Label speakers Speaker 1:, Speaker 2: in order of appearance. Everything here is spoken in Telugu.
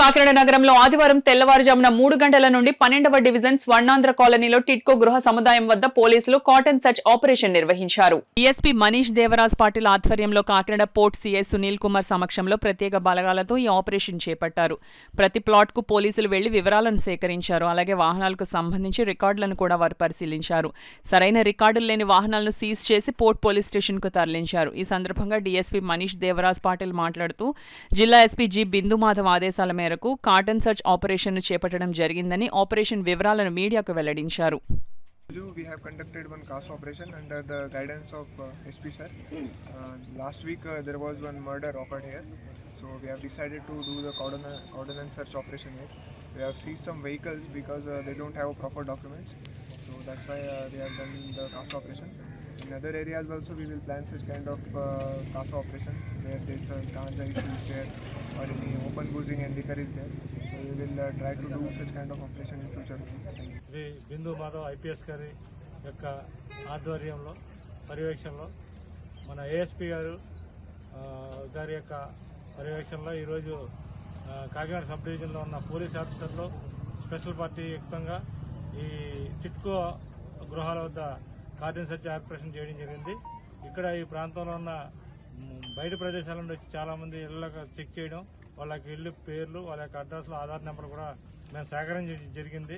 Speaker 1: కాకినాడ నగరంలో ఆదివారం తెల్లవారుజామున 3 గంటల నుండి 12వ డివిజన్ స్వర్ణాంధ్ర కాలనీలో టిట్కో గృహ సముదాయం వద్ద పోలీసులు కాటన్ సర్చ్ ఆపరేషన్ నిర్వహించారు. డీఎస్పీ మనీష్ దేవరాజ్ పాటిల్ ఆధ్వర్యంలో కాకినాడ పోర్ట్ సీఐ సునీల్ కుమార్ సమక్షంలో ప్రత్యేక బలగాలతో ఈ ఆపరేషన్ చేపట్టారు. ప్రతి ప్లాట్ కు పోలీసులు వెళ్లి వివరాలను సేకరించారు. అలాగే వాహనాలకు సంబంధించి రికార్డులను కూడా వారు పరిశీలించారు. సరైన రికార్డులు లేని వాహనాలను సీజ్ చేసి పోర్ట్ పోలీస్ స్టేషన్ కు తరలించారు. ఈ సందర్భంగా డీఎస్పీ మనీష్ దేవరాజ్ పాటిల్ మాట్లాడుతూ జిల్లా ఎస్పీ జి బిందు మాధవ్ ఆదేశాల మేరకు కాటన్ సర్చ్ ఆపరేషన్ చేపట్టడం జరిగిందని ఆపరేషన్ వివరాలను మీడియాకు వెల్లడించారు.
Speaker 2: We have conducted one CAS operation under the guidance of SP sir. Last week there was one murder occurred here, so we have decided to do the cordon search operation here. We have seized some vehicles because they don't have proper documents, so that's why we have done the CAS operation. In other areas also we will plan such kind of CAS operations where there is a ganja issue is there or any open boozing and liquor is there. So we will try to do such kind of operation in future.
Speaker 3: Shri Bindu Madhav IPS గారి యొక్క ఆధ్వర్యంలో పర్యవేక్షణలో మన ఏఎస్పీ గారి యొక్క పర్యవేక్షణలో ఈరోజు కాకినాడ సబ్ డివిజన్లో ఉన్న పోలీస్ ఆఫీసర్లు స్పెషల్ పార్టీ యుక్తంగా ఈ టిట్కో గృహాల వద్ద కార్డన్ సర్చ్ ఆపరేషన్ చేయడం జరిగింది. ఇక్కడ ఈ ప్రాంతంలో ఉన్న బయట ప్రదేశాల నుండి వచ్చి చాలామంది ఇళ్లకు చెక్ చేయడం, వాళ్ళకి ఇల్లు పేర్లు, వాళ్ళ యొక్క అడ్రస్లు, ఆధార్ నెంబర్ కూడా మేము సేకరించడం జరిగింది.